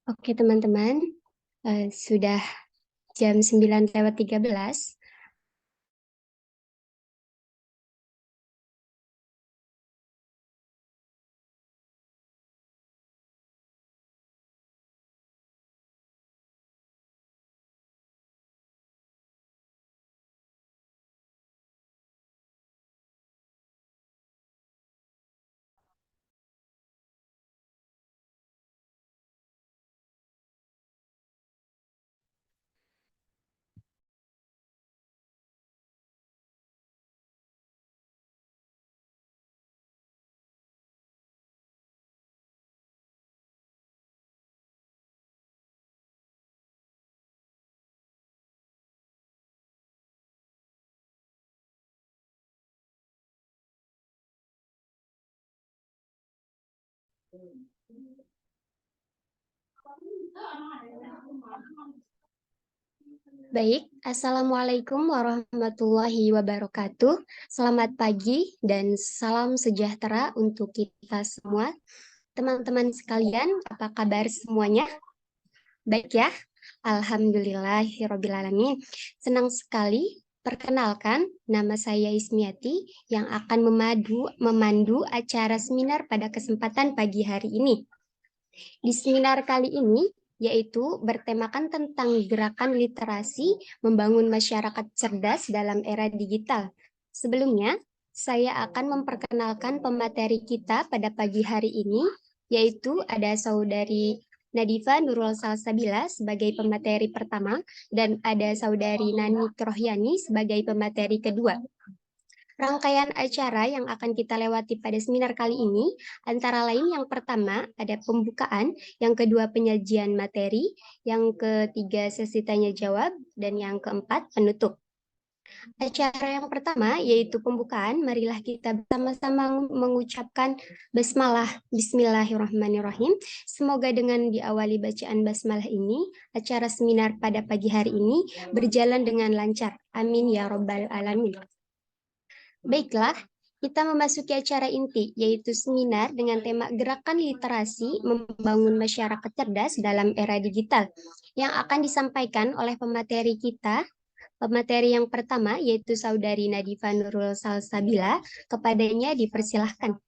Oke teman-teman, sudah jam 9:13. Baik, Assalamualaikum warahmatullahi wabarakatuh. Selamat pagi dan salam sejahtera untuk kita semua. Teman-teman sekalian, apa kabar semuanya? Baik ya? Alhamdulillahirrabbilalamin. Senang sekali. Perkenalkan, nama saya Ismiati yang akan memandu acara seminar pada kesempatan pagi hari ini. Di seminar kali ini, yaitu bertemakan tentang gerakan literasi membangun masyarakat cerdas dalam era digital. Sebelumnya, saya akan memperkenalkan pemateri kita pada pagi hari ini, yaitu ada Saudari Nadifa Nurul Salsabila sebagai pemateri pertama, dan ada Saudari Nani Krohyani sebagai pemateri kedua. Rangkaian acara yang akan kita lewati pada seminar kali ini, antara lain yang pertama ada pembukaan, yang kedua penyajian materi, yang ketiga sesi tanya jawab, dan yang keempat penutup. Acara yang pertama yaitu pembukaan, marilah kita bersama-sama mengucapkan basmalah, bismillahirrahmanirrahim. Semoga dengan diawali bacaan basmalah ini, acara seminar pada pagi hari ini berjalan dengan lancar. Amin ya robbal alamin. Baiklah, kita memasuki acara inti, yaitu seminar dengan tema Gerakan Literasi Membangun Masyarakat Cerdas dalam Era Digital, yang akan disampaikan oleh pemateri kita. Pemateri yang pertama, yaitu Saudari Nadifa Nurul Salsabila. Kepadanya dipersilahkan.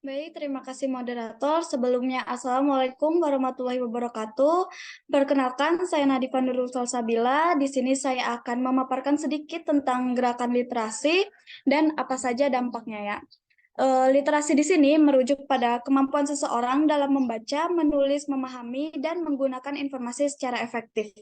Baik, terima kasih moderator. Sebelumnya, Assalamualaikum warahmatullahi wabarakatuh. Perkenalkan, saya Nadifa Nurul Salsabila. Di sini saya akan memaparkan sedikit tentang gerakan literasi dan apa saja dampaknya ya. Literasi di sini merujuk pada kemampuan seseorang dalam membaca, menulis, memahami, dan menggunakan informasi secara efektif.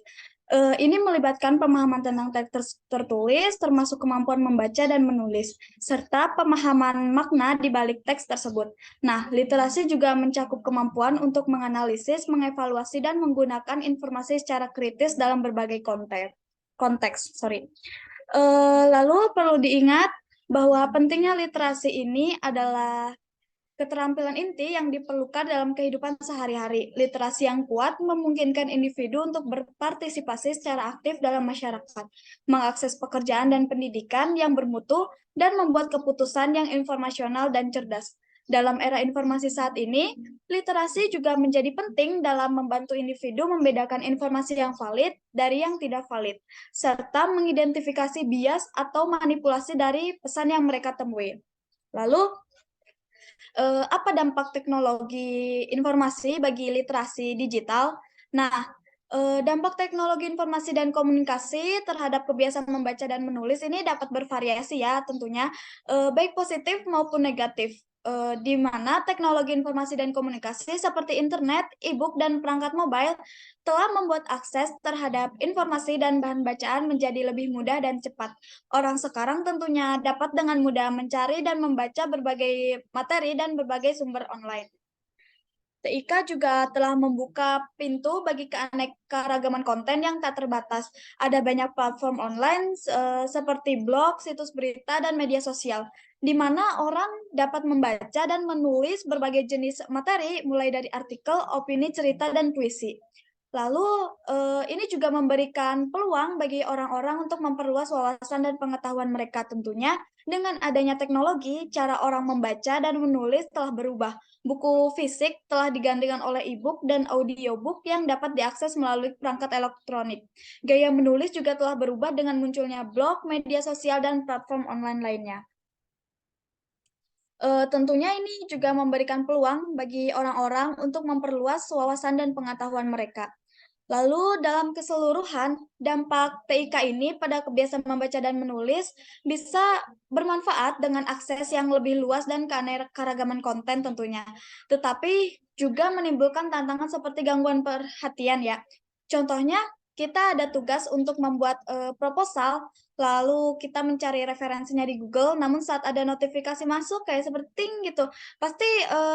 Ini melibatkan pemahaman tentang teks tertulis, termasuk kemampuan membaca dan menulis, serta pemahaman makna di balik teks tersebut. Nah, literasi juga mencakup kemampuan untuk menganalisis, mengevaluasi, dan menggunakan informasi secara kritis dalam berbagai konteks. Lalu perlu diingat bahwa pentingnya literasi ini adalah keterampilan inti yang diperlukan dalam kehidupan sehari-hari. Literasi yang kuat memungkinkan individu untuk berpartisipasi secara aktif dalam masyarakat, mengakses pekerjaan dan pendidikan yang bermutu, dan membuat keputusan yang informasional dan cerdas. Dalam era informasi saat ini, literasi juga menjadi penting dalam membantu individu membedakan informasi yang valid dari yang tidak valid, serta mengidentifikasi bias atau manipulasi dari pesan yang mereka temui. Lalu, apa dampak teknologi informasi bagi literasi digital? Nah, dampak teknologi informasi dan komunikasi terhadap kebiasaan membaca dan menulis ini dapat bervariasi ya tentunya, baik positif maupun negatif. Di mana teknologi informasi dan komunikasi seperti internet, e-book, dan perangkat mobile telah membuat akses terhadap informasi dan bahan bacaan menjadi lebih mudah dan cepat. Orang sekarang tentunya dapat dengan mudah mencari dan membaca berbagai materi dan berbagai sumber online. TIK juga telah membuka pintu bagi keanekaragaman konten yang tak terbatas. Ada banyak platform online seperti blog, situs berita, dan media sosial, di mana orang dapat membaca dan menulis berbagai jenis materi, mulai dari artikel, opini, cerita, dan puisi. Lalu, ini juga memberikan peluang bagi orang-orang untuk memperluas wawasan dan pengetahuan mereka tentunya. Dengan adanya teknologi, cara orang membaca dan menulis telah berubah. Buku fisik telah digantikan oleh e-book dan audiobook yang dapat diakses melalui perangkat elektronik. Gaya menulis juga telah berubah dengan munculnya blog, media sosial, dan platform online lainnya. Tentunya ini juga memberikan peluang bagi orang-orang untuk memperluas wawasan dan pengetahuan mereka. Lalu dalam keseluruhan, dampak TIK ini pada kebiasaan membaca dan menulis bisa bermanfaat dengan akses yang lebih luas dan keanekaragaman konten tentunya. Tetapi juga menimbulkan tantangan seperti gangguan perhatian ya. Contohnya, kita ada tugas untuk membuat proposal, lalu kita mencari referensinya di Google, namun saat ada notifikasi masuk kayak seperti ting gitu, pasti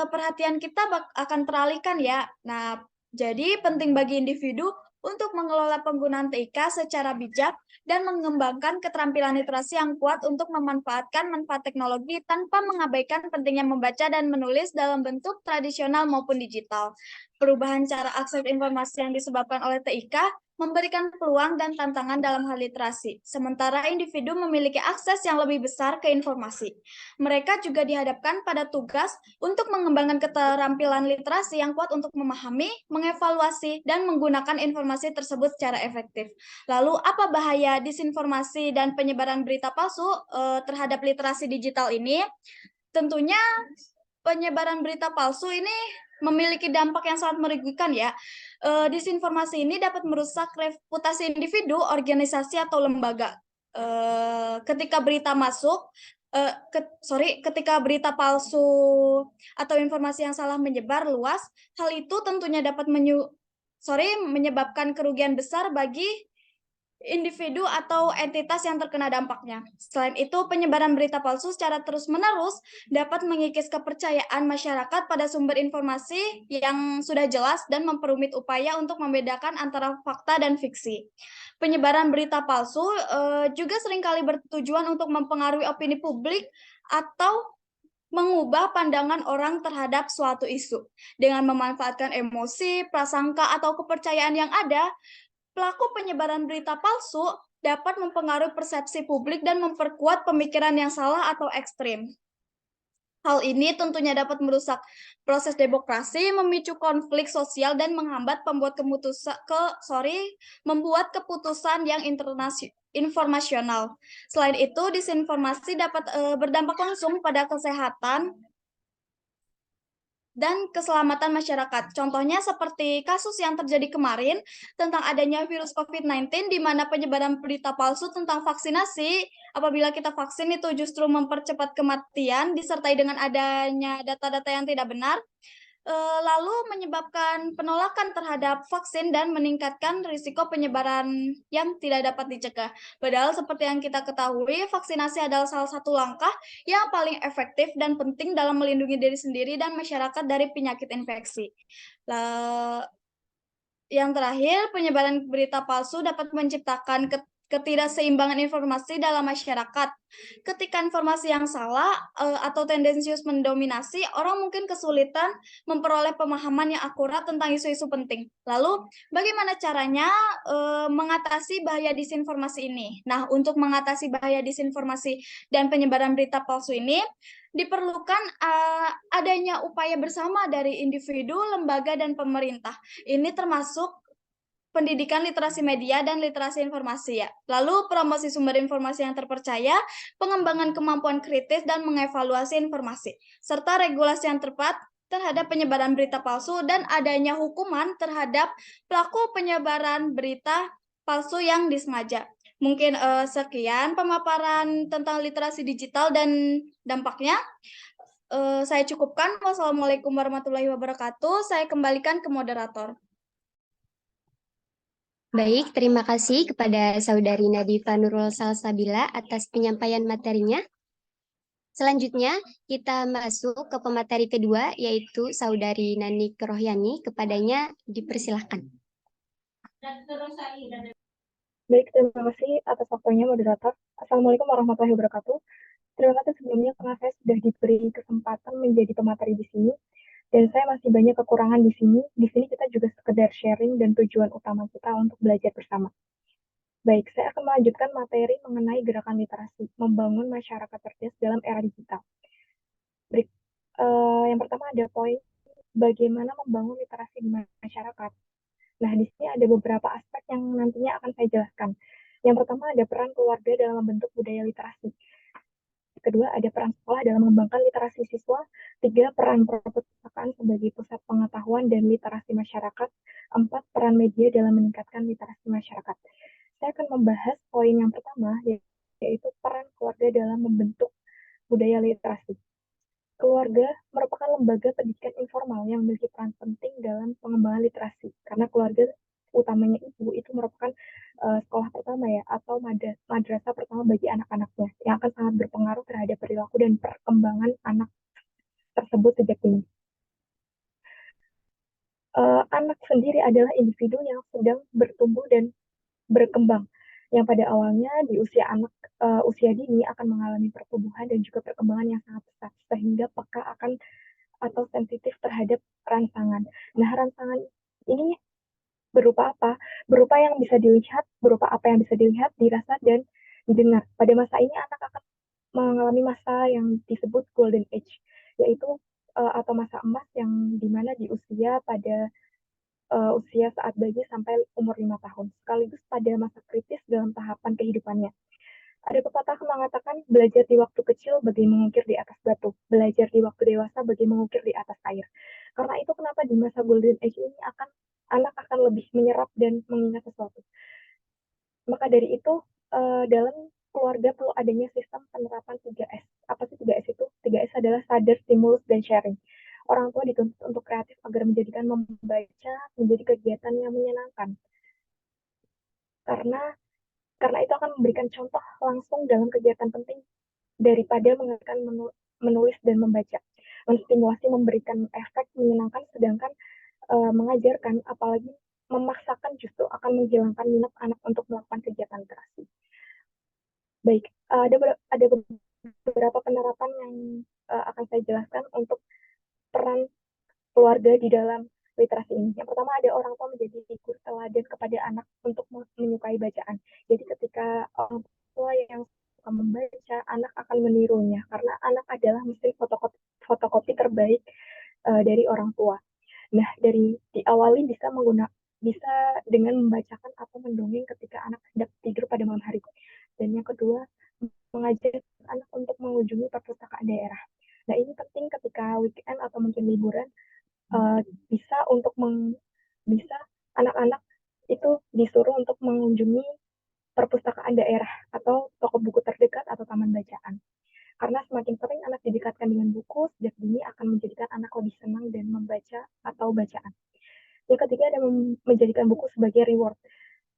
perhatian kita akan teralihkan ya. Nah, jadi penting bagi individu untuk mengelola penggunaan TIK secara bijak dan mengembangkan keterampilan literasi yang kuat untuk memanfaatkan manfaat teknologi tanpa mengabaikan pentingnya membaca dan menulis dalam bentuk tradisional maupun digital. Perubahan cara akses informasi yang disebabkan oleh TIK memberikan peluang dan tantangan dalam hal literasi, sementara individu memiliki akses yang lebih besar ke informasi. Mereka juga dihadapkan pada tugas untuk mengembangkan keterampilan literasi yang kuat untuk memahami, mengevaluasi, dan menggunakan informasi tersebut secara efektif. Lalu, apa bahaya disinformasi dan penyebaran berita palsu terhadap literasi digital ini? Tentunya penyebaran berita palsu ini memiliki dampak yang sangat merugikan ya. Disinformasi ini dapat merusak reputasi individu, organisasi, atau lembaga. Ketika berita masuk, ketika berita palsu atau informasi yang salah menyebar luas, hal itu tentunya dapat menyebabkan kerugian besar bagi individu atau entitas yang terkena dampaknya. Selain itu, penyebaran berita palsu secara terus-menerus dapat mengikis kepercayaan masyarakat pada sumber informasi yang sudah jelas dan memperumit upaya untuk membedakan antara fakta dan fiksi. Penyebaran berita palsu juga seringkali bertujuan untuk mempengaruhi opini publik atau mengubah pandangan orang terhadap suatu isu. Dengan memanfaatkan emosi, prasangka, atau kepercayaan yang ada, pelaku penyebaran berita palsu dapat mempengaruhi persepsi publik dan memperkuat pemikiran yang salah atau ekstrim. Hal ini tentunya dapat merusak proses demokrasi, memicu konflik sosial, dan menghambat membuat keputusan yang informasional. Selain itu, disinformasi dapat berdampak langsung pada kesehatan dan keselamatan masyarakat. Contohnya seperti kasus yang terjadi kemarin tentang adanya virus COVID-19 di mana penyebaran berita palsu tentang vaksinasi, apabila kita vaksin itu justru mempercepat kematian disertai dengan adanya data-data yang tidak benar, lalu menyebabkan penolakan terhadap vaksin dan meningkatkan risiko penyebaran yang tidak dapat dicegah. Padahal seperti yang kita ketahui, vaksinasi adalah salah satu langkah yang paling efektif dan penting dalam melindungi diri sendiri dan masyarakat dari penyakit infeksi. Yang terakhir, penyebaran berita palsu dapat menciptakan ketidakseimbangan informasi dalam masyarakat. Ketika informasi yang salah atau tendensius mendominasi, orang mungkin kesulitan memperoleh pemahaman yang akurat tentang isu-isu penting. Lalu, bagaimana caranya mengatasi bahaya disinformasi ini? Nah, untuk mengatasi bahaya disinformasi dan penyebaran berita palsu ini, diperlukan adanya upaya bersama dari individu, lembaga, dan pemerintah. Ini termasuk pendidikan literasi media dan literasi informasi ya. Lalu promosi sumber informasi yang terpercaya, pengembangan kemampuan kritis dan mengevaluasi informasi, serta regulasi yang tepat terhadap penyebaran berita palsu dan adanya hukuman terhadap pelaku penyebaran berita palsu yang disengaja. Mungkin sekian pemaparan tentang literasi digital dan dampaknya. Saya cukupkan. Wassalamualaikum warahmatullahi wabarakatuh. Saya kembalikan ke moderator. Baik, terima kasih kepada Saudari Nadifa Nurul Salsabila atas penyampaian materinya. Selanjutnya, kita masuk ke pemateri kedua, yaitu Saudari Nani Kerohyani. Kepadanya dipersilahkan. Baik, terima kasih atas waktunya moderator. Assalamualaikum warahmatullahi wabarakatuh. Terima kasih sebelumnya karena saya sudah diberi kesempatan menjadi pemateri di sini. Dan saya masih banyak kekurangan di sini. Di sini kita juga sekedar sharing dan tujuan utama kita untuk belajar bersama. Baik, saya akan melanjutkan materi mengenai gerakan literasi, membangun masyarakat cerdas dalam era digital. Yang pertama ada poin bagaimana membangun literasi di masyarakat. Nah, di sini ada beberapa aspek yang nantinya akan saya jelaskan. Yang pertama ada peran keluarga dalam membentuk budaya literasi. Kedua, ada peran sekolah dalam mengembangkan literasi siswa. Tiga, peran perpustakaan sebagai pusat pengetahuan dan literasi masyarakat. Empat, peran media dalam meningkatkan literasi masyarakat. Saya akan membahas poin yang pertama, yaitu peran keluarga dalam membentuk budaya literasi. Keluarga merupakan lembaga pendidikan informal yang memiliki peran penting dalam pengembangan literasi, karena keluarga utamanya ibu itu merupakan sekolah pertama ya, atau madrasah pertama bagi anak-anaknya, yang akan sangat berpengaruh terhadap perilaku dan perkembangan anak tersebut sejak dini. Anak sendiri adalah individu yang sedang bertumbuh dan berkembang, yang pada awalnya di usia dini akan mengalami pertumbuhan dan juga perkembangan yang sangat pesat, sehingga peka akan atau sensitif terhadap rangsangan. Nah, rangsangan ini berupa apa? Berupa yang bisa dilihat, berupa apa yang bisa dilihat, dirasa, dan didengar. Pada masa ini anak akan mengalami masa yang disebut golden age, yaitu atau masa emas yang dimana di usia saat bayi sampai umur 5 tahun, sekaligus pada masa kritis dalam tahapan kehidupannya. Ada pepatah mengatakan belajar di waktu kecil bagi mengukir di atas batu, belajar di waktu dewasa bagi mengukir di atas air. Karena itu kenapa di masa golden age ini anak akan lebih menyerap dan mengingat sesuatu. Maka dari itu dalam keluarga perlu adanya sistem penerapan 3S. Apa sih 3S itu? 3S adalah sadar, stimulus, dan sharing. Orang tua dituntut untuk kreatif agar menjadikan membaca menjadi kegiatan yang menyenangkan. Karena itu akan memberikan contoh langsung dalam kegiatan penting daripada mengajarkan menulis dan membaca. Menstimulasi memberikan efek menyenangkan, sedangkan mengajarkan apalagi memaksakan justru akan menghilangkan minat anak untuk melakukan kegiatan literasi. Baik, ada beberapa penerapan yang akan saya jelaskan untuk peran keluarga di dalam literasi ini. Yang pertama ada orang tua menjadi figur teladan kepada anak untuk menyukai bacaan. Jadi ketika orang tua yang suka membaca, anak akan menirunya karena anak adalah mesin fotokopi terbaik dari orang tua. Nah, diawali bisa dengan membacakan atau mendongeng ketika anak hendak tidur pada malam hari. Dan yang kedua, mengajak anak untuk mengunjungi perpustakaan daerah. Nah, ini penting ketika weekend atau mungkin liburan, bisa anak-anak itu disuruh untuk mengunjungi perpustakaan daerah atau toko buku terdekat atau taman bacaan. Karena semakin sering anak didekatkan dengan buku, sejak dini akan menjadikan anak lebih senang dan membaca atau bacaan. Yang ketiga ada menjadikan buku sebagai reward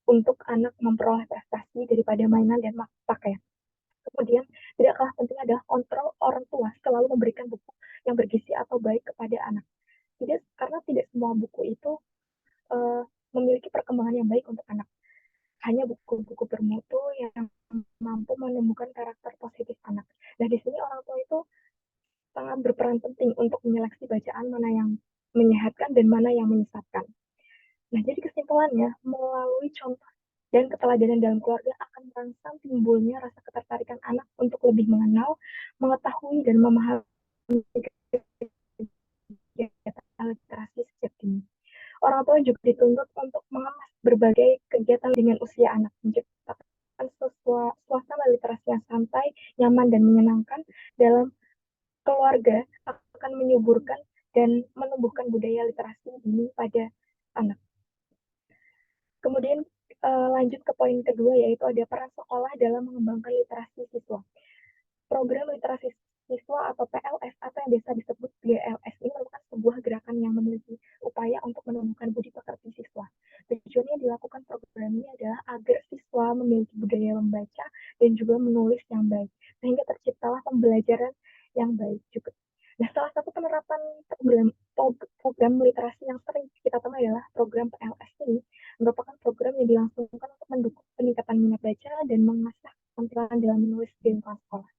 untuk anak memperoleh prestasi daripada mainan dan pakaian. Kemudian, tidak kalah penting adalah kontrol orang tua selalu memberikan buku yang bergizi atau baik kepada anak. Karena tidak semua buku itu memiliki perkembangan yang baik untuk anak. Hanya buku-buku bermutu yang mampu menemukan karakter positif anak. Nah, di sini orang tua itu sangat berperan penting untuk menyeleksi bacaan mana yang menyehatkan dan mana yang menyesatkan. Nah, jadi kesimpulannya, melalui contoh dan keteladanan dalam keluarga akan merangsang timbulnya rasa ketertarikan anak untuk lebih mengenal, mengetahui, dan memahami kegiatan literasi sejak dini. Orang tua juga dituntut untuk mengemas berbagai kegiatan dengan usia anak, menciptakan suasana literasi yang santai, nyaman, dan menyenangkan dalam keluarga akan menyuburkan dan menumbuhkan budaya literasi dini pada anak. Kemudian lanjut ke poin kedua, yaitu ada peran sekolah dalam mengembangkan literasi siswa. Program literasi siswa atau PLS atau yang biasa disebut GLS ini merupakan sebuah gerakan yang memiliki upaya untuk menumbuhkan budi pekerti siswa. Tujuannya dilakukan program ini adalah agar siswa memiliki budaya membaca dan juga menulis yang baik, sehingga terciptalah pembelajaran yang baik juga. Nah, salah satu penerapan program literasi yang sering kita temui adalah program PLS ini merupakan program yang dilangsungkan untuk mendukung peningkatan minat baca dan mengasah keterampilan dalam menulis di lingkungan sekolah.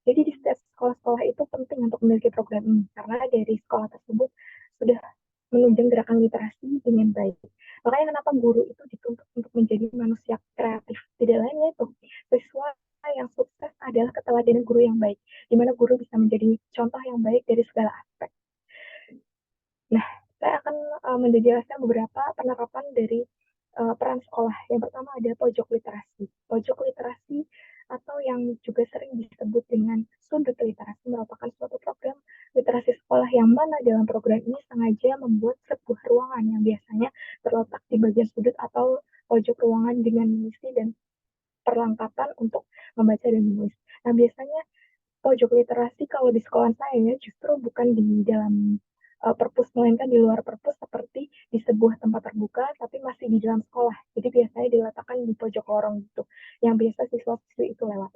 Jadi di setiap sekolah-sekolah itu penting untuk memiliki program ini, karena dari sekolah tersebut sudah menunjang gerakan literasi dengan baik. Makanya kenapa guru itu dituntut untuk menjadi manusia kreatif. Tidak lainnya itu, siswa yang sukses adalah keteladanan guru yang baik, di mana guru bisa menjadi contoh yang baik dari segala aspek. Nah, saya akan menjelaskan beberapa penerapan dari peran sekolah. Yang pertama ada pojok literasi. Pojok literasi atau yang juga sering disebut dengan sudut literasi merupakan suatu program literasi sekolah yang mana dalam program ini sengaja membuat sebuah ruangan yang biasanya terletak di bagian sudut atau pojok ruangan dengan misi dan perlengkapan untuk membaca dan menulis. Nah, biasanya pojok literasi kalau di sekolah saya justru bukan di dalam perpus, melainkan di luar perpus seperti di sebuah tempat terbuka, tapi masih di dalam sekolah. Jadi biasanya diletakkan di pojok lorong gitu, yang biasa siswa-siswi itu lewat.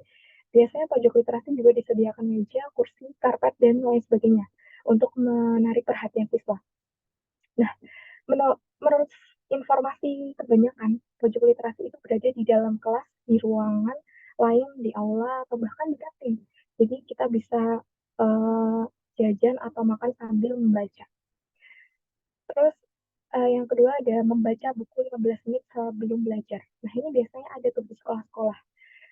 Biasanya pojok literasi juga disediakan meja, kursi, karpet, dan lain sebagainya untuk menarik perhatian siswa. Nah, menurut informasi kebanyakan, pojok literasi itu berada di dalam kelas, di ruangan lain, di aula, atau bahkan di kantin. Jadi kita bisa jajan atau makan sambil membaca. Terus yang kedua ada membaca buku 15 menit sebelum belajar. Nah, ini biasanya ada tuh di sekolah-sekolah.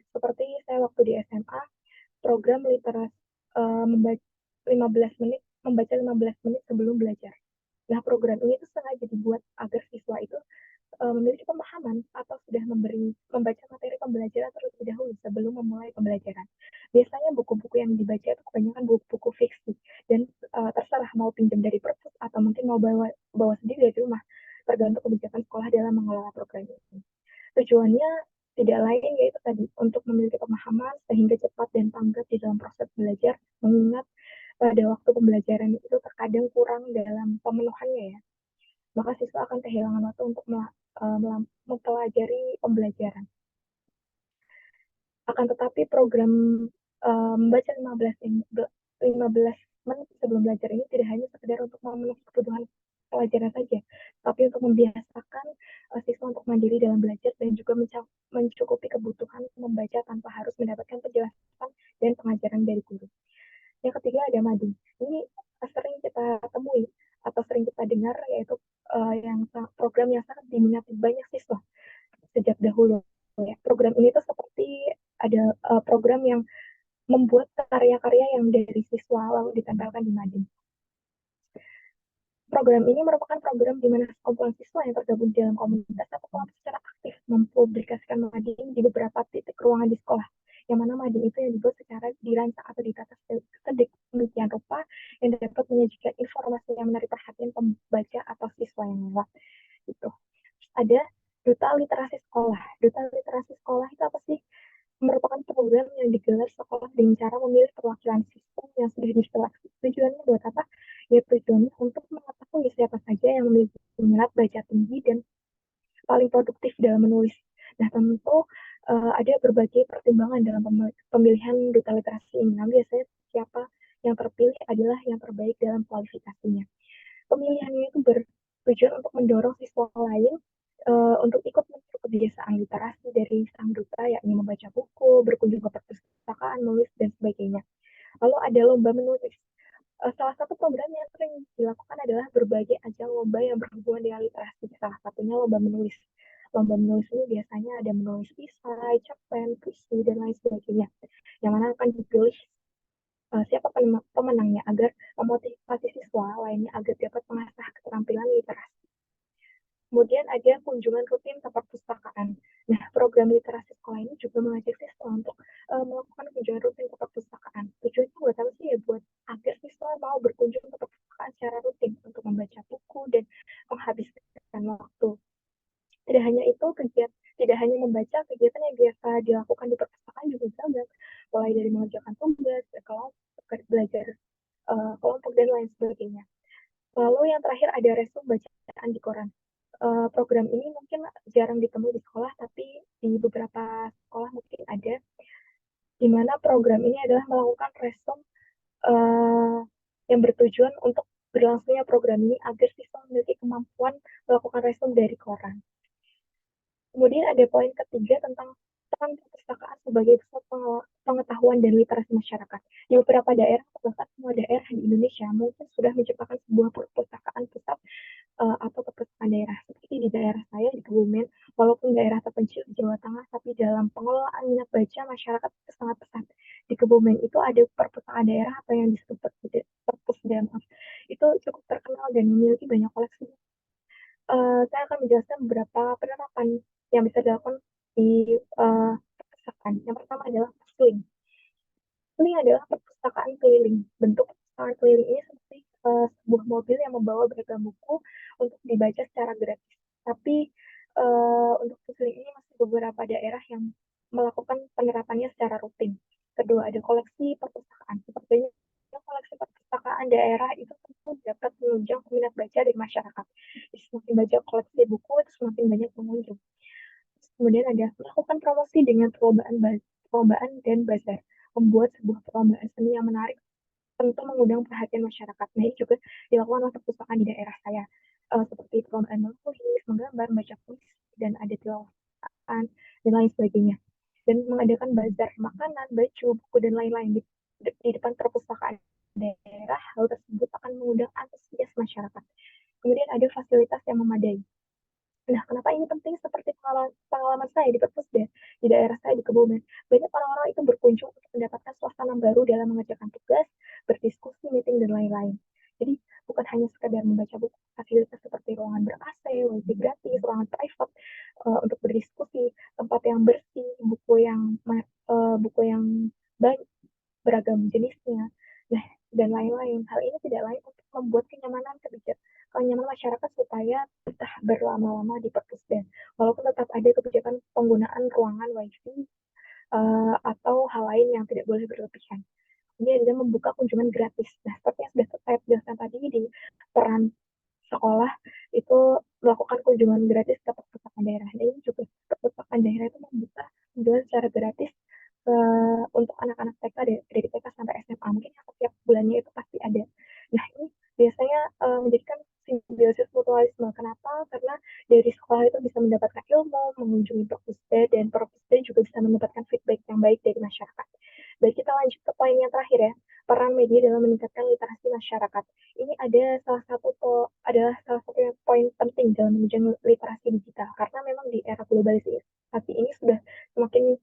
Seperti saya waktu di SMA, program literasi membaca 15 menit, membaca 15 menit sebelum belajar. Nah, program ini tuh sengaja dibuat agar siswa itu memiliki pemahaman atau sudah membaca materi pembelajaran terlebih dahulu sebelum memulai pembelajaran. Biasanya buku-buku yang dibaca itu kebanyakan buku-buku fiksi dan terserah mau pinjam dari perpus atau mungkin mau bawa sendiri dari rumah, tergantung kebijakan sekolah dalam mengelola program ini. Tujuannya tidak lain yaitu tadi untuk memiliki pemahaman sehingga cepat dan tanggap di dalam proses belajar, mengingat pada waktu pembelajaran itu terkadang kurang dalam pemenuhannya ya. Maka siswa akan kehilangan waktu untuk mempelajari pembelajaran. Akan tetapi program membaca 15 menit sebelum belajar ini tidak hanya sekedar untuk memenuhi kebutuhan pelajaran saja, tapi untuk membiasakan siswa untuk mandiri dalam belajar dan juga mencukupi kebutuhan membaca tanpa harus mendapatkan penjelasan dan pengajaran dari guru. Yang ketiga ada mading. Ini sering kita temui atau sering kita dengar, yaitu program yang sangat diminati banyak siswa sejak dahulu. Ya. Program ini tuh seperti ada program yang membuat karya-karya yang dari siswa lalu ditempelkan di mading. Program ini merupakan program di mana sekumpulan siswa yang tergabung dalam komunitas atau kelompok secara aktif mempublikasikan mading di beberapa titik ruangan di sekolah. Yang mana mading itu yang dibuat secara dirancang atau ditata sedemikian rupa yang dapat menyajikan informasi yang menarik perhatian pembaca atau siswa yang lewat. Gitu. Ada Duta Literasi Sekolah. Duta Literasi Sekolah itu apa sih? Merupakan program yang digelar sekolah dengan cara memilih perwakilan siswa yang sudah diseleksi. Tujuannya buat apa? Ya tujuannya untuk mengetahui siapa saja yang memiliki minat baca tinggi dan paling produktif dalam menulis. Nah, tentu ada berbagai pertimbangan dalam pemilihan duta literasi ini. Nah, biasanya siapa yang terpilih adalah yang terbaik dalam kualifikasinya. Pemilihannya itu bertujuan untuk mendorong siswa lain untuk ikut meniru kebiasaan literasi dari sang duta, yakni membaca buku, berkunjung ke perpustakaan, menulis, dan sebagainya. Lalu ada lomba menulis. Salah satu program yang sering dilakukan adalah berbagai ajang lomba yang berhubungan dengan literasi. Salah satunya lomba menulis. Lomba menulis ini biasanya ada menulis esai, cerpen, puisi, dan lain sebagainya. Yang mana akan dipilih siapa pemenangnya agar memotivasi siswa lainnya agar dapat mengasah keterampilan literasi. Kemudian ada kunjungan rutin ke perpustakaan. Nah, program literasi sekolah ini juga mengajak siswa untuk melakukan kunjungan rutin ke perpustakaan. Tujuannya buat apa sih ya? Buat agar siswa mau berkunjung ke perpustakaan secara rutin untuk membaca buku dan menghabiskan waktu. Tidak hanya itu, tidak hanya membaca, kegiatan yang biasa dilakukan di perpustakaan juga beragam, mulai dari mengerjakan tugas, belajar kelompok, dan lain sebagainya. Lalu yang terakhir ada resum bacaan di koran. Program ini mungkin jarang ditemui di sekolah, tapi di beberapa sekolah mungkin ada, di mana program ini adalah melakukan resum yang bertujuan untuk berlangsungnya program ini agar siswa memiliki kemampuan melakukan resum dari koran. Kemudian ada poin ketiga tentang peran perpustakaan sebagai pusat pengetahuan dan literasi masyarakat. Di beberapa daerah, bahkan semua daerah di Indonesia mungkin sudah menciptakan sebuah perpustakaan pusat atau perpustakaan daerah. Seperti di daerah saya di Kebumen, walaupun daerah terpencil di Jawa Tengah, tapi dalam pengelolaan minat baca masyarakat itu sangat pesat. Di Kebumen itu ada perpustakaan daerah atau yang disebut perpusda, itu cukup terkenal dan memiliki banyak koleksi. Saya akan menjelaskan beberapa penerapan yang bisa dilakukan di perpustakaan. Yang pertama adalah Pusling. Pusling adalah perpustakaan keliling. Bentuk perpustakaan keliling ini seperti sebuah mobil yang membawa beragam buku untuk dibaca secara gratis. Tapi untuk Pusling ini masih beberapa daerah yang melakukan penerapannya secara rutin. Kedua, ada koleksi perpustakaan. Sepertinya koleksi perpustakaan daerah itu tentu dapat menunjang minat baca dari masyarakat. Semakin banyak koleksi buku, itu semakin banyak pengunjung. Kemudian ada melakukan promosi dengan perlombaan dan bazar. Membuat sebuah perlombaan seni yang menarik tentu mengundang perhatian masyarakat. Nah, ini juga dilakukan oleh perpustakaan di daerah saya. Seperti perlombaan menulis, menggambar, membaca puisi, dan ada tilawahan, dan lain sebagainya. Dan mengadakan bazar makanan, baju, buku, dan lain-lain di depan perpustakaan daerah. Hal tersebut akan mengundang antusias masyarakat. Kemudian ada fasilitas yang memadai. Nah, kenapa ini penting? Seperti pengalaman saya di Perpusda, di daerah saya di Kebumen. Banyak orang-orang itu berkunjung untuk mendapatkan suasana baru dalam mengerjakan tugas, berdiskusi, meeting, dan lain-lain. Jadi, bukan hanya sekedar membaca buku, fasilitas seperti ruangan ber-AC, wifi gratis, ruangan private, untuk berdiskusi, tempat yang bersih, buku yang banyak, beragam jenisnya, nah, dan lain-lain. Hal ini tidak lain untuk membuat kenyamanan masyarakat supaya betah berlama-lama di perpusdan. Walaupun tetap ada kebijakan penggunaan ruangan wifi atau hal lain yang tidak boleh berlebihan. Ini adalah membuka kunjungan gratis. Nah, seperti yang sudah saya jelaskan tadi di peran sekolah itu melakukan kunjungan gratis ke perpustakaan daerah. Nah, ini juga perpustakaan daerah itu membuka kunjungan secara gratis untuk anak-anak TK dari TK sampai SMA. Mungkin yang setiap bulannya itu pasti ada. Nah, ini biasanya menjadikan simbiosis mutualisme. Kenapa? Karena dari sekolah itu bisa mendapatkan ilmu, mengunjungi perpusda, dan perpusda juga bisa mendapatkan feedback yang baik dari masyarakat. Baik, kita lanjut ke poin yang terakhir ya, peran media dalam meningkatkan literasi masyarakat. Ini adalah salah satu poin penting dalam menunjang literasi digital, karena memang di era globalisasi ini sudah semakin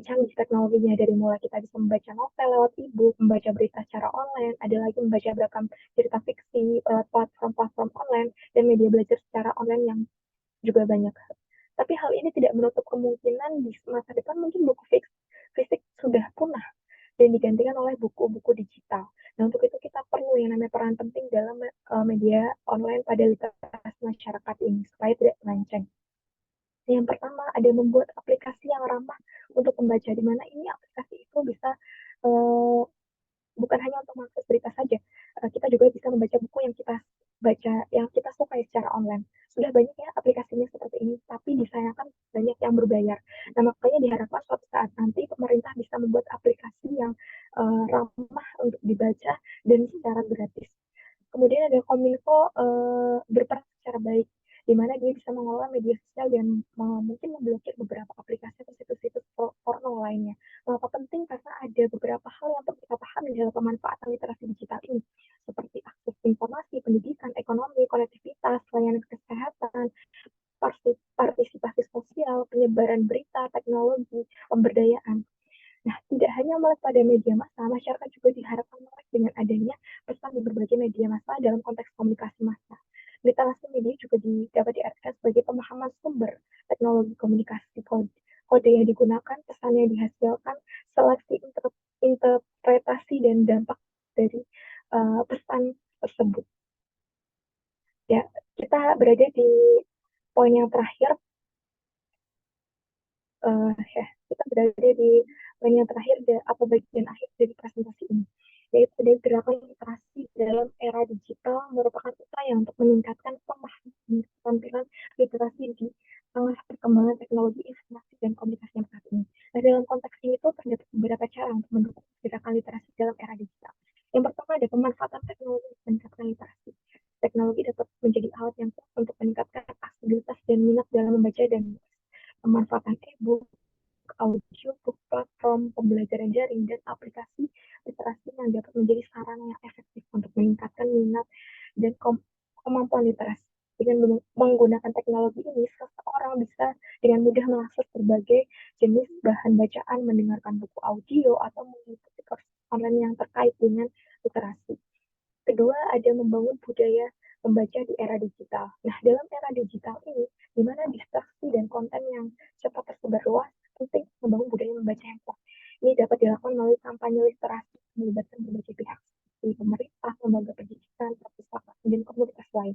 canggih teknologinya, dari mulai kita bisa membaca novel lewat e-book, membaca berita secara online, ada lagi membaca beragam cerita fiksi lewat platform-platform online, dan media belajar secara online yang juga banyak. Tapi hal ini tidak menutup kemungkinan di masa depan mungkin buku fisik sudah punah dan digantikan oleh buku-buku digital. Nah, untuk itu kita perlu yang namanya peran penting dalam media online pada literasi masyarakat ini supaya tidak melenceng. Yang pertama ada membuat aplikasi yang ramah untuk membaca, di mana ini aplikasi itu bisa bukan hanya untuk mengakses berita saja, kita juga bisa membaca buku yang kita baca, yang kita sukai secara online. Sudah banyak ya aplikasinya seperti ini, tapi disayangkan banyak yang berbayar. Nah, makanya diharapkan suatu saat nanti pemerintah bisa membuat aplikasi yang ramah untuk dibaca dan secara gratis. Kemudian ada Kominfo berperan secara baik, di mana dia bisa mengelola media sosial dan mungkin memblokir beberapa aplikasi atau situs-situs porno lainnya. Mengapa penting? Karena ada beberapa hal yang perlu kita pahami dalam pemanfaatan literasi digital ini, seperti akses informasi, pendidikan, ekonomi, konektivitas, layanan kesehatan, partisipasi sosial, penyebaran berita, teknologi, pemberdayaan. Nah, tidak hanya melek pada media massa, masyarakat juga diharapkan melek dengan adanya pesan di berbagai media massa dalam konteks komunikasi massa. Literasi media juga dapat diartikan sebagai pemahaman sumber teknologi komunikasi, kode yang digunakan, pesan yang dihasilkan, seleksi interpretasi dan dampak dari pesan tersebut. Ya, kita berada di poin yang terakhir. Kita berada di poin yang terakhir atau bagian akhir dari presentasi ini, yaitu ada gerakan literasi dalam era digital merupakan upaya untuk meningkatkan pemahaman dan keterampilan literasi di tengah perkembangan teknologi informasi dan komunikasi yang saat ini. Nah, dalam konteks ini tuh terdapat beberapa cara untuk mendukung gerakan literasi dalam era digital. Yang pertama ada pemanfaatan teknologi untuk meningkatkan literasi. Teknologi dapat menjadi alat yang kuat untuk meningkatkan aksesibilitas dan minat dalam membaca dan pemanfaatan e-book, audiobook, platform pembelajaran daring, dan aplikasi literasi yang dapat menjadi sarana yang efektif untuk meningkatkan minat dan kemampuan literasi. Dengan menggunakan teknologi ini, seseorang bisa dengan mudah mengakses berbagai jenis bahan bacaan, mendengarkan buku audio, atau mengikuti kursus online yang terkait dengan literasi. Kedua, ada membangun budaya membaca di era digital. Nah, dalam era digital ini, di mana distraksi dan konten yang cepat tersebar luas, penting membangun budaya membaca yang kuat. Ini dapat dilakukan melalui kampanye literasi melibatkan berbagai pihak, seperti pemerintah, lembaga pendidikan, perpustakaan, dan komunitas lain.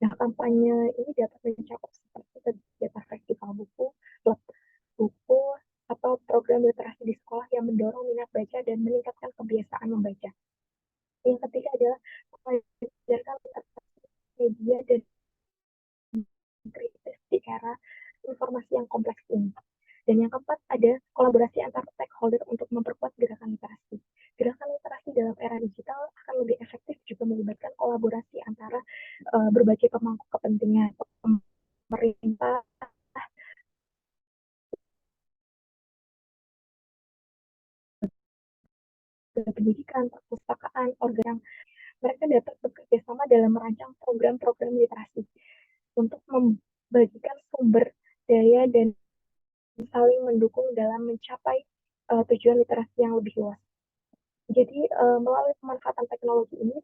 Nah, kampanye ini dapat mencakup seperti kegiatan festival buku, klub buku, atau program literasi di sekolah yang mendorong minat baca dan meningkatkan kebiasaan membaca. Yang ketiga adalah mengajarkan literasi media dan kritis di era informasi yang kompleks ini. Dan yang keempat ada kolaborasi antar stakeholder untuk memperkuat gerakan literasi. Gerakan literasi dalam era digital akan lebih efektif juga melibatkan kolaborasi antara berbagai pemangku kepentingan, pemerintah, pendidikan, perpustakaan, organ yang mereka dapat bekerja sama dalam merancang program-program literasi untuk membagikan sumber daya dan saling mendukung dalam mencapai tujuan literasi yang lebih luas. Jadi melalui pemanfaatan teknologi ini,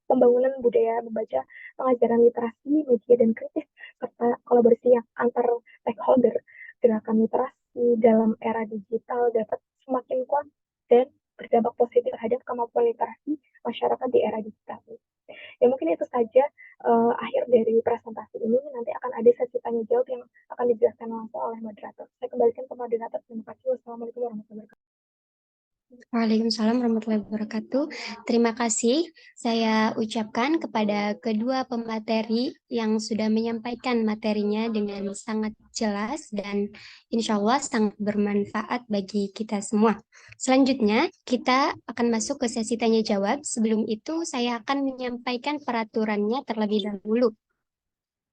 pembangunan budaya membaca, pengajaran literasi, media dan kritis, serta kolaborasi yang antar stakeholder, gerakan literasi dalam era digital dapat semakin kuat dan berdampak positif terhadap kemampuan literasi masyarakat di era digital. Ya mungkin itu saja akhir dari presentasi ini. Nanti akan ada sesi tanya jawab yang akan dijelaskan langsung oleh moderator. Saya kembalikan ke moderator. Terima kasih. Wassalamualaikum warahmatullahi wabarakatuh. Waalaikumsalam warahmatullahi wabarakatuh. Terima kasih saya ucapkan kepada kedua pemateri yang sudah menyampaikan materinya dengan sangat jelas dan insya Allah sangat bermanfaat bagi kita semua. Selanjutnya, kita akan masuk ke sesi tanya jawab. Sebelum itu, saya akan menyampaikan peraturannya terlebih dahulu.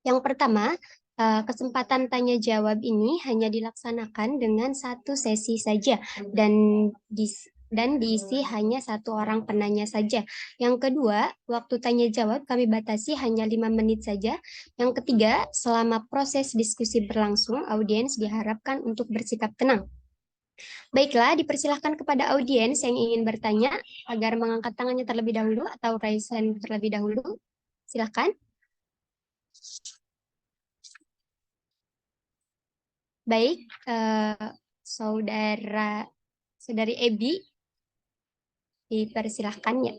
Yang pertama, kesempatan tanya jawab ini hanya dilaksanakan dengan satu sesi saja dan diisi hanya satu orang penanya saja. Yang kedua, waktu tanya jawab kami batasi hanya 5 menit saja. Yang ketiga, selama proses diskusi berlangsung, audiens diharapkan untuk bersikap tenang. Baiklah, dipersilahkan kepada audiens yang ingin bertanya agar mengangkat tangannya terlebih dahulu atau raise hand terlebih dahulu. Silakan. Baik, saudari Ebi, dipersilahkan ya.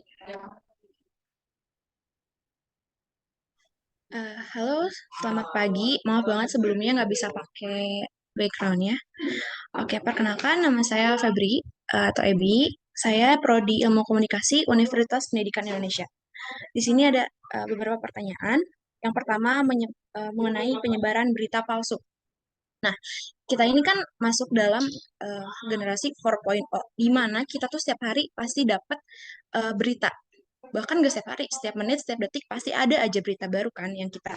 Halo, selamat pagi. Maaf banget sebelumnya nggak bisa pakai background-nya. Oke, perkenalkan nama saya Febri atau Ebi. Saya Prodi Ilmu Komunikasi Universitas Pendidikan Indonesia. Di sini ada beberapa pertanyaan. Yang pertama mengenai penyebaran berita palsu. Nah, kita ini kan masuk dalam generasi 4.0, di mana kita tuh setiap hari pasti dapat berita. Bahkan gak setiap hari, setiap menit, setiap detik pasti ada aja berita baru kan yang kita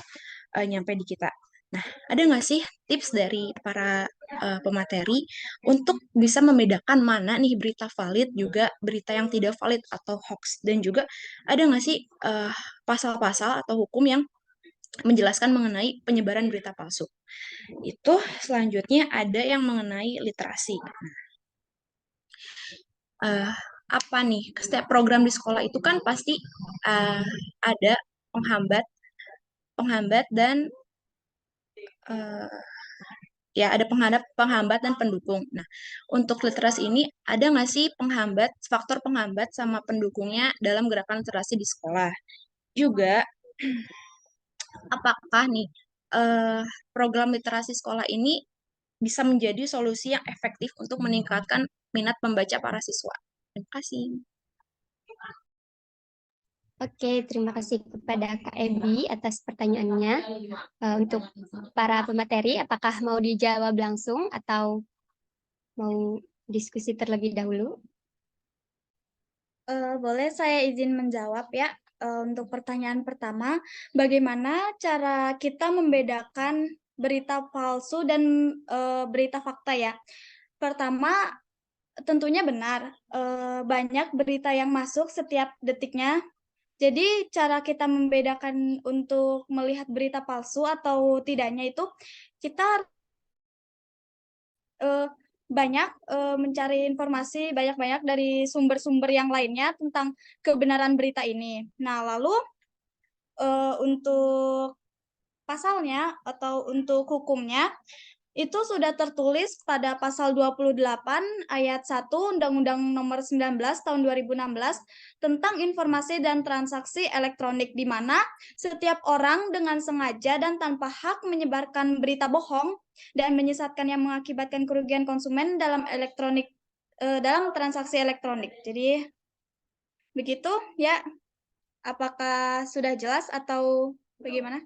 nyampe di kita. Nah, ada nggak sih tips dari para pemateri untuk bisa membedakan mana nih berita valid juga berita yang tidak valid atau hoax, dan juga ada nggak sih pasal-pasal atau hukum yang menjelaskan mengenai penyebaran berita palsu? Itu selanjutnya ada yang mengenai literasi. Apa nih, setiap program di sekolah itu kan pasti ada penghambat dan ya ada penghambat dan pendukung. Nah, untuk literasi ini ada nggak sih faktor penghambat sama pendukungnya dalam gerakan literasi di sekolah? Juga apakah nih program literasi sekolah ini bisa menjadi solusi yang efektif untuk meningkatkan minat membaca para siswa? Terima kasih. Oke, terima kasih kepada Kak Ebi atas pertanyaannya. Untuk para pemateri, apakah mau dijawab langsung atau mau diskusi terlebih dahulu? Boleh saya izin menjawab ya. Untuk pertanyaan pertama, bagaimana cara kita membedakan berita palsu dan berita fakta ya. Pertama, tentunya benar, banyak berita yang masuk setiap detiknya. Jadi cara kita membedakan untuk melihat berita palsu atau tidaknya itu kita banyak mencari informasi banyak-banyak dari sumber-sumber yang lainnya tentang kebenaran berita ini. Nah, lalu untuk pasalnya atau untuk hukumnya itu sudah tertulis pada pasal 28 ayat 1 Undang-Undang Nomor 19 Tahun 2016 tentang informasi dan transaksi elektronik di mana setiap orang dengan sengaja dan tanpa hak menyebarkan berita bohong dan menyesatkan yang mengakibatkan kerugian konsumen dalam dalam transaksi elektronik. Jadi begitu ya. Apakah sudah jelas atau bagaimana?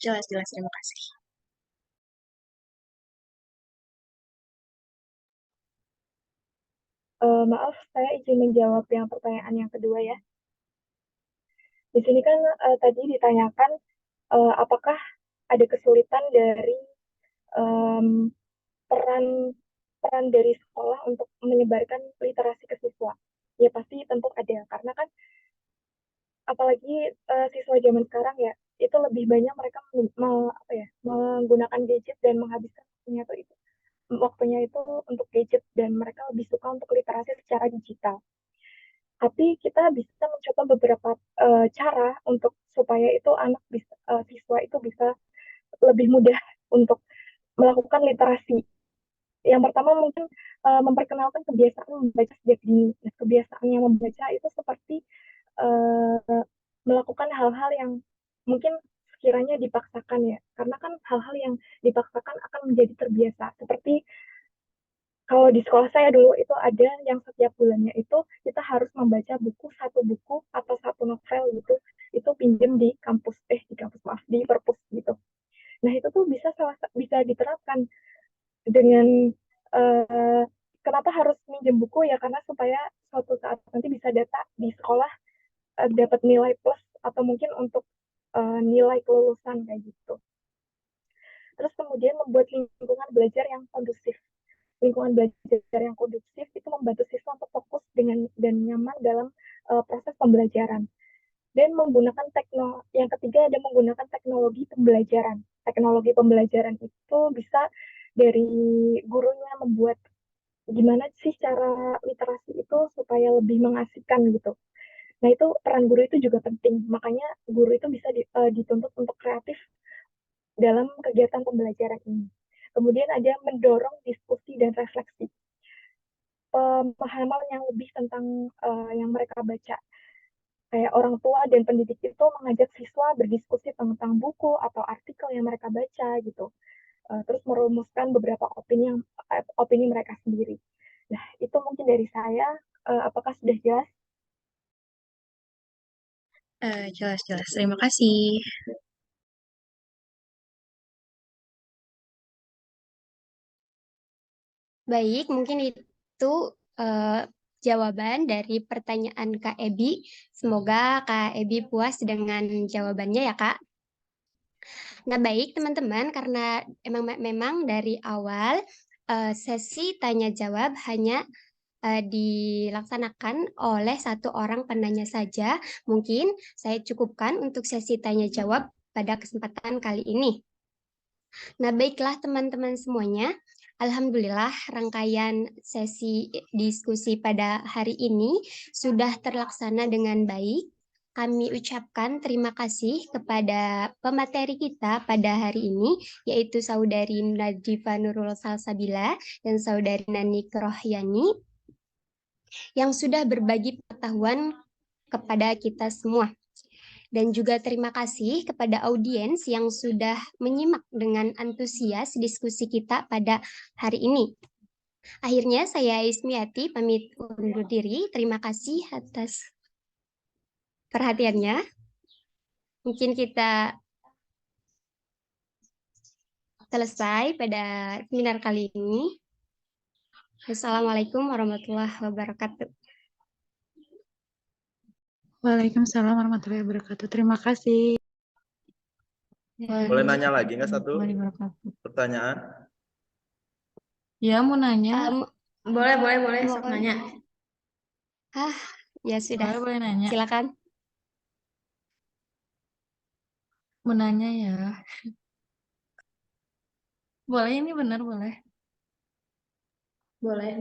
Jelas, jelas. Terima kasih. Maaf, saya izin menjawab yang pertanyaan yang kedua ya. Di sini kan tadi ditanyakan apakah ada kesulitan dari peran peran dari sekolah untuk menyebarkan literasi ke siswa. Ya pasti tentu ada, karena kan apalagi siswa zaman sekarang ya, itu lebih banyak mereka menggunakan gadget dan menghabiskan waktunya itu untuk gadget dan mereka lebih suka untuk literasi secara digital. Tapi kita bisa mencoba beberapa cara untuk supaya itu siswa itu bisa lebih mudah untuk melakukan literasi. Yang pertama mungkin memperkenalkan kebiasaan membaca sejak dini. Nah, kebiasaan yang membaca itu seperti melakukan hal-hal yang mungkin sekiranya dipaksakan ya. Karena kan hal-hal yang dipaksakan akan menjadi terbiasa. Seperti kalau di sekolah saya dulu itu ada yang setiap bulannya itu kita harus membaca satu buku atau satu novel gitu. Itu pinjam di kampus maaf, di perpus gitu. Nah, itu tuh bisa diterapkan dengan kenapa harus minjem buku ya, karena supaya suatu saat nanti bisa data di sekolah dapat nilai plus atau mungkin untuk nilai kelulusan kayak gitu. Terus kemudian membuat lingkungan belajar yang kondusif. Lingkungan belajar yang kondusif itu membantu siswa untuk fokus dan nyaman dalam proses pembelajaran. Dan yang ketiga ada menggunakan teknologi pembelajaran. Teknologi pembelajaran itu bisa dari gurunya membuat gimana sih cara literasi itu supaya lebih mengasihkan gitu. Nah, itu peran guru itu juga penting. Makanya guru itu bisa dituntut untuk kreatif dalam kegiatan pembelajaran ini. Kemudian ada mendorong diskusi dan refleksi. Pemahaman yang lebih tentang yang mereka baca. Kayak orang tua dan pendidik itu mengajak siswa berdiskusi tentang buku atau artikel yang mereka baca gitu. Terus merumuskan beberapa opini mereka sendiri. Nah, itu mungkin dari saya. Apakah sudah jelas? Jelas, jelas. Terima kasih. Baik, mungkin itu jawaban dari pertanyaan Kak Ebi. Semoga Kak Ebi puas dengan jawabannya ya, Kak. Nah, baik teman-teman, karena memang dari awal sesi tanya jawab hanya dilaksanakan oleh satu orang penanya saja. Mungkin saya cukupkan untuk sesi tanya jawab pada kesempatan kali ini. Nah, baiklah teman-teman semuanya. Alhamdulillah rangkaian sesi diskusi pada hari ini sudah terlaksana dengan baik. Kami ucapkan terima kasih kepada pemateri kita pada hari ini, yaitu Saudari Nadifa Nurul Salsabila dan Saudari Nani Kerohyani, yang sudah berbagi pengetahuan kepada kita semua. Dan juga terima kasih kepada audiens yang sudah menyimak dengan antusias diskusi kita pada hari ini. Akhirnya saya Ismiati pamit undur diri. Terima kasih atas perhatiannya. Mungkin kita selesai pada seminar kali ini. Assalamualaikum warahmatullahi wabarakatuh. Waalaikumsalam warahmatullahi wabarakatuh. Terima kasih. Boleh nanya lagi nggak satu warahmatullahi wabarakatuh. pertanyaan? Ya, mau nanya. Boleh, sok Mohon. nanya. Ya sudah, Boleh nanya. silakan. Mau nanya ya. Boleh, ini benar boleh. Boleh.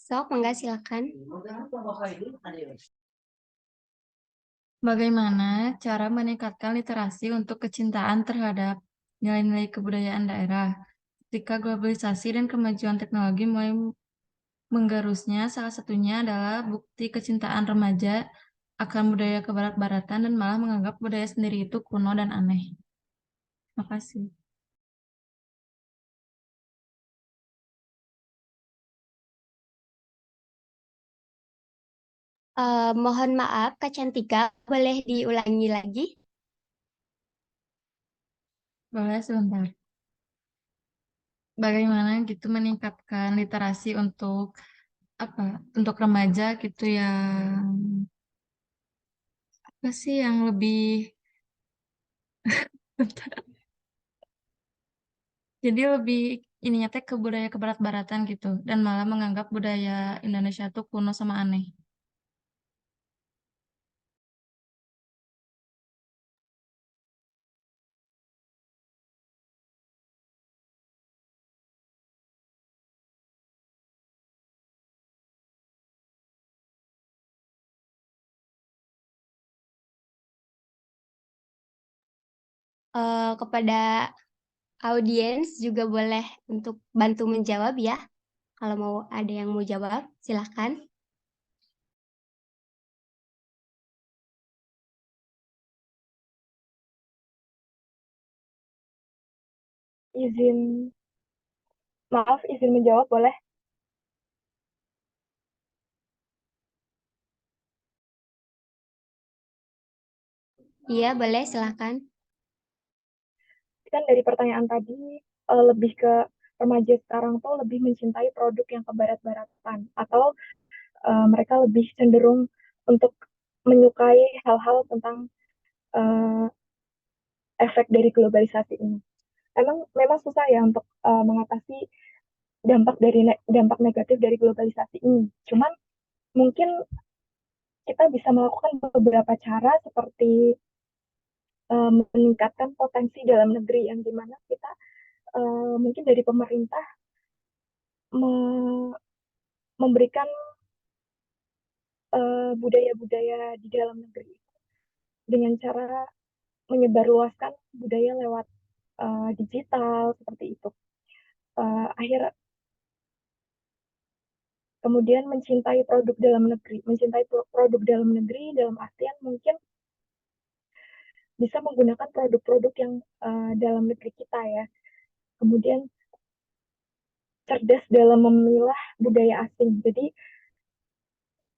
Sok, enggak silakan. Bagaimana cara meningkatkan literasi untuk kecintaan terhadap nilai-nilai kebudayaan daerah? Ketika globalisasi dan kemajuan teknologi mulai menggerusnya, salah satunya adalah bukti kecintaan remaja akan budaya kebarat-baratan dan malah menganggap budaya sendiri itu kuno dan aneh. Terima kasih. Mohon maaf, Kak Cantika, boleh diulangi lagi? Boleh sebentar. Bagaimana gitu meningkatkan literasi untuk apa? Untuk remaja gitu yang apa sih yang lebih jadi lebih ininya teh ke budaya kebarat-baratan gitu dan malah menganggap budaya Indonesia tuh kuno sama aneh. Kepada audiens juga boleh untuk bantu menjawab ya. Kalau mau ada yang mau jawab, silahkan. Izin menjawab boleh? Iya, boleh, silahkan. Kan dari pertanyaan tadi lebih ke remaja sekarang tuh lebih mencintai produk yang kebarat-baratan atau mereka lebih cenderung untuk menyukai hal-hal tentang uh, efek dari globalisasi ini. Memang susah ya untuk mengatasi dampak negatif dari globalisasi ini. Cuman mungkin kita bisa melakukan beberapa cara seperti meningkatkan potensi dalam negeri yang dimana kita mungkin dari pemerintah memberikan budaya-budaya di dalam negeri dengan cara menyebarluaskan budaya lewat digital seperti itu. Akhir kemudian mencintai produk dalam negeri dalam artian mungkin bisa menggunakan produk-produk yang dalam negeri kita ya. Kemudian cerdas dalam memilah budaya asing. Jadi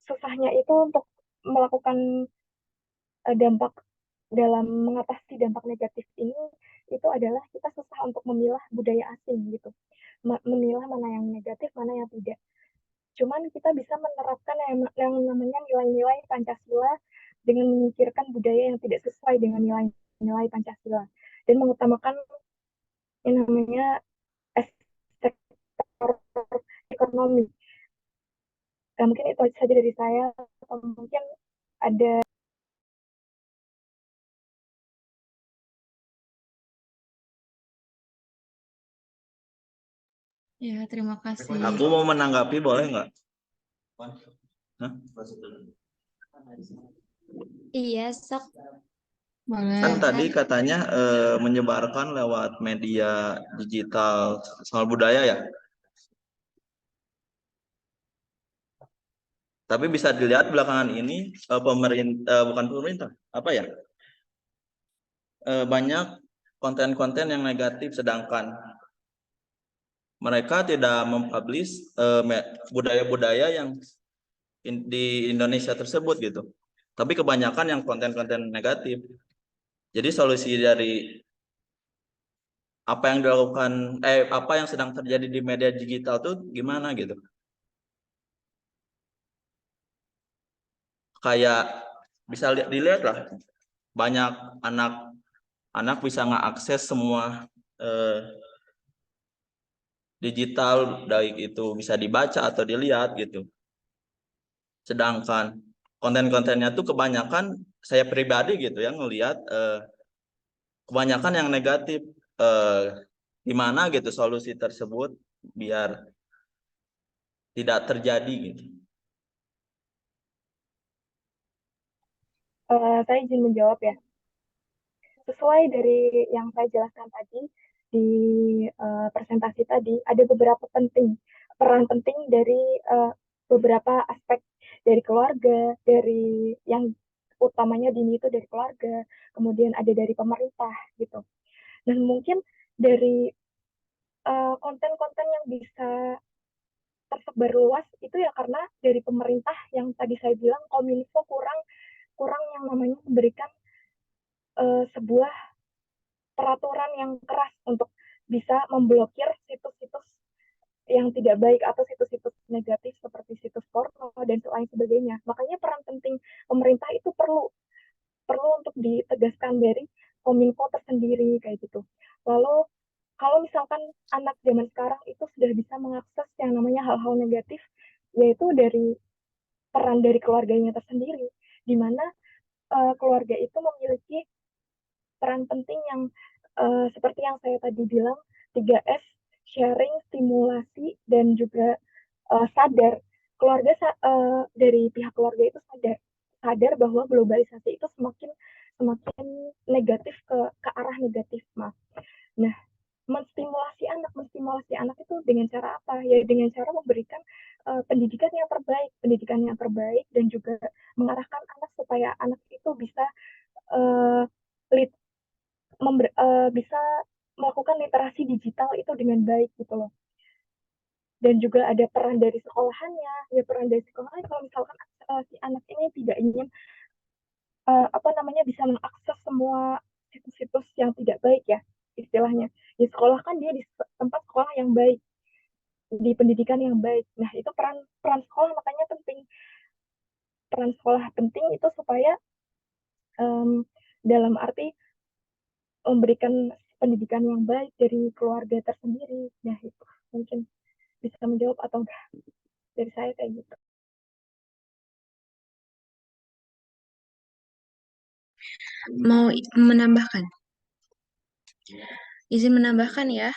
susahnya itu untuk melakukan dampak dalam mengatasi dampak negatif ini itu adalah kita susah untuk memilah budaya asing gitu. Memilah mana yang negatif, mana yang tidak. Cuman kita bisa menerapkan yang namanya nilai-nilai Pancasila dengan menyingkirkan budaya yang tidak sesuai dengan nilai-nilai Pancasila dan mengutamakan yang namanya sektor ekonomi. Nah, mungkin itu saja dari saya atau mungkin ada. Ya, terima kasih. Aku mau menanggapi, boleh nggak? Hah? Iya, sok. Boleh. Kan tadi katanya menyebarkan lewat media digital soal budaya ya. Tapi bisa dilihat belakangan ini bukan pemerintah, apa ya? Banyak konten-konten yang negatif, sedangkan mereka tidak mempublish budaya-budaya yang di Indonesia tersebut gitu. Tapi kebanyakan yang konten-konten negatif. Jadi solusi dari apa yang dilakukan, apa yang sedang terjadi di media digital tuh gimana gitu? kayak bisa dilihat lah, banyak anak bisa mengakses semua digital, baik itu bisa dibaca atau dilihat gitu. Sedangkan konten-kontennya tuh kebanyakan saya pribadi gitu ya ngelihat kebanyakan yang negatif. Gimana gitu solusi tersebut biar tidak terjadi gitu. Saya izin menjawab ya. Sesuai dari yang saya jelaskan tadi di presentasi tadi, ada beberapa peran penting dari beberapa aspek dari keluarga, dari yang utamanya dini itu dari keluarga, kemudian ada dari pemerintah gitu. Dan mungkin dari konten-konten yang bisa tersebar luas itu ya karena dari pemerintah yang tadi saya bilang Kominfo kurang kurang yang namanya memberikan sebuah peraturan yang keras untuk bisa memblokir situs-situs yang tidak baik atau situs-situs negatif seperti situs porno dan lain sebagainya. Makanya peran penting pemerintah itu perlu perlu untuk ditegaskan dari Kominfo tersendiri kayak gitu. Lalu kalau misalkan anak zaman sekarang itu sudah bisa mengakses yang namanya hal-hal negatif, yaitu dari peran dari keluarganya tersendiri, di mana keluarga itu memiliki peran penting yang seperti yang saya tadi bilang, 3S, sharing, stimulasi, dan juga sadar. Keluarga dari pihak keluarga itu sadar bahwa globalisasi itu semakin semakin negatif ke arah negatif, Mas. Nah, menstimulasi anak itu dengan cara apa? Ya dengan cara memberikan pendidikan yang terbaik dan juga mengarahkan anak supaya anak itu bisa uh, bisa melakukan literasi digital itu dengan baik gitu loh. Dan juga ada peran dari sekolahannya, ya peran dari sekolahannya kalau misalkan si anak ini tidak ingin bisa mengakses semua situs-situs yang tidak baik ya istilahnya. Di sekolah kan dia di tempat sekolah yang baik, di pendidikan yang baik. Nah itu peran peran sekolah makanya penting. Peran sekolah penting itu supaya um, dalam arti memberikan pendidikan yang baik dari keluarga tersendiri. Nah itu mungkin bisa menjawab atau enggak dari saya kayak gitu. Mau menambahkan? Izin menambahkan ya,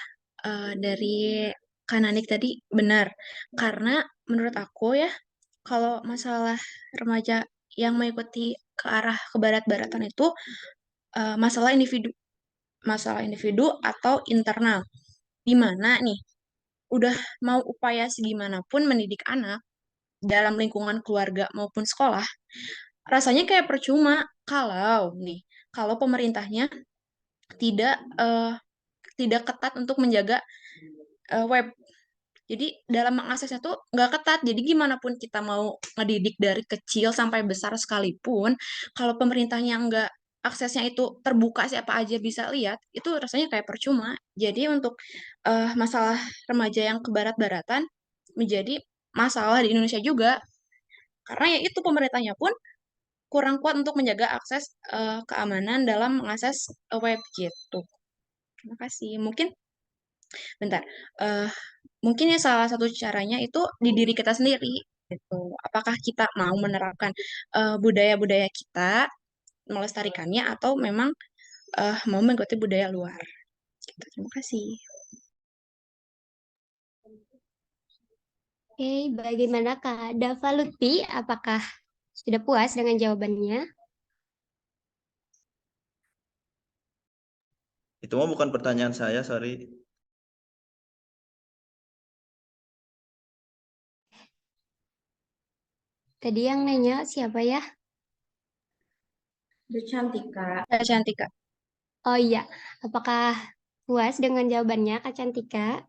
dari Kananik tadi benar. Karena menurut aku ya, kalau masalah remaja yang mengikuti ke arah kebarat-baratan itu masalah individu atau internal. Di mana nih, udah mau upaya segimanapun mendidik anak dalam lingkungan keluarga maupun sekolah, rasanya kayak percuma kalau pemerintahnya tidak tidak ketat untuk menjaga web. Jadi dalam mengaksesnya tuh nggak ketat. Jadi gimana pun kita mau ngedidik dari kecil sampai besar sekalipun, kalau pemerintahnya nggak aksesnya itu terbuka siapa aja bisa lihat, itu rasanya kayak percuma. Jadi untuk masalah remaja yang ke barat-baratan menjadi masalah di Indonesia juga. Karena ya itu pemerintahnya pun kurang kuat untuk menjaga akses keamanan dalam mengakses web gitu. Terima kasih. Bentar. eh Mungkin ya salah satu caranya itu di diri kita sendiri gitu. Apakah kita mau menerapkan budaya-budaya kita, melestarikannya, atau memang mau mengikuti budaya luar? Gitu. Terima kasih. Oke, bagaimana Kak Dava Lutfi? Apakah sudah puas dengan jawabannya? Itu mah bukan pertanyaan saya, sorry. Tadi yang nanya siapa ya? Cantika. Cantika. Oh iya, apakah puas dengan jawabannya Kak Cantika?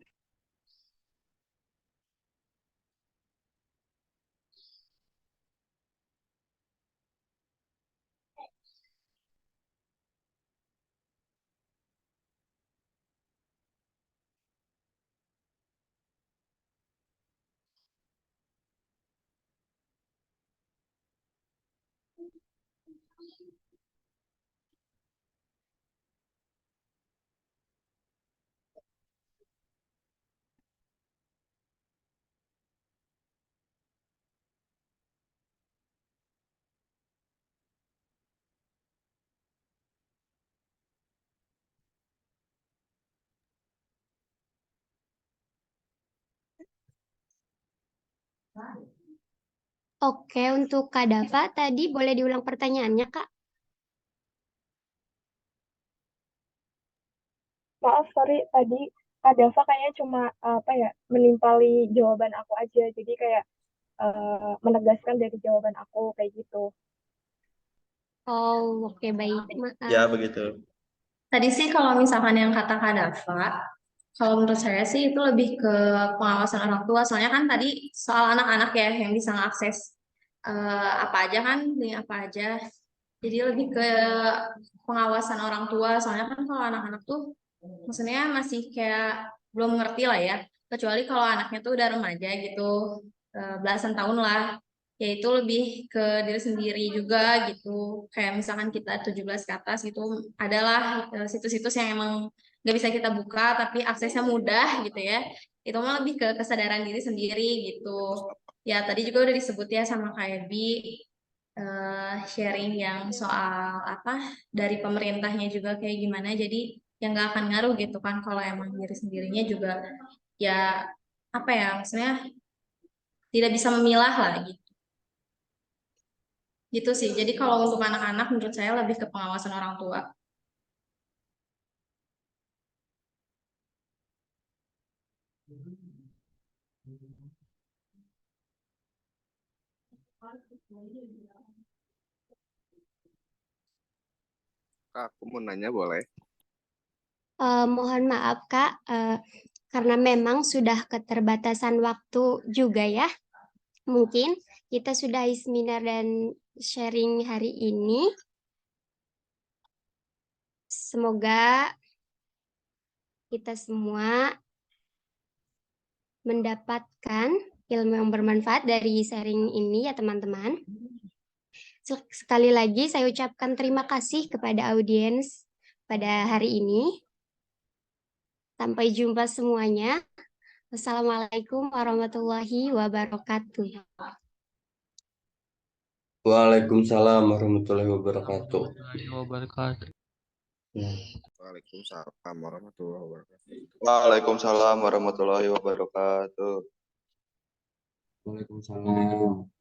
Oke, untuk Kak Dava tadi boleh diulang pertanyaannya, Kak? Maaf, sorry, tadi Kak Dava kayaknya cuma apa ya, menimpali jawaban aku aja. Jadi kayak menegaskan dari jawaban aku kayak gitu. Oh, oke, baik. Ya, Maaf. begitu. Tadi sih kalau misalkan yang kata Kak Dava, kalau menurut saya sih itu lebih ke pengawasan orang tua. Soalnya kan tadi soal anak-anak ya yang bisa mengakses apa aja kan, link apa aja. Jadi lebih ke pengawasan orang tua. Soalnya kan kalau anak-anak tuh maksudnya masih kayak belum ngerti lah ya. Kecuali kalau anaknya tuh udah remaja gitu, belasan tahun lah. Yaitu lebih ke diri sendiri juga gitu. Kayak misalkan kita 17 ke atas gitu, adalah situs-situs yang emang nggak bisa kita buka tapi aksesnya mudah gitu ya. Itu mah lebih ke kesadaran diri sendiri gitu. Ya tadi juga udah disebut ya sama kayak Bi, sharing yang soal apa dari pemerintahnya juga kayak gimana. Jadi yang nggak akan ngaruh gitu kan kalau emang diri sendirinya juga ya apa ya maksudnya tidak bisa memilah lah gitu. Gitu sih. Jadi kalau untuk anak-anak menurut saya lebih ke pengawasan orang tua. Kak, aku mau nanya boleh? Mohon maaf, Kak, karena memang sudah keterbatasan waktu juga ya. Mungkin kita sudahi seminar dan sharing hari ini. Semoga kita semua mendapatkan ilmu yang bermanfaat dari sharing ini ya teman-teman. Sekali lagi saya ucapkan terima kasih kepada audiens pada hari ini. Sampai jumpa semuanya. Wassalamualaikum warahmatullahi wabarakatuh. Waalaikumsalam warahmatullahi wabarakatuh. Waalaikumsalam warahmatullahi wabarakatuh. Waalaikumsalam warahmatullahi wabarakatuh. Waalaikumsalam.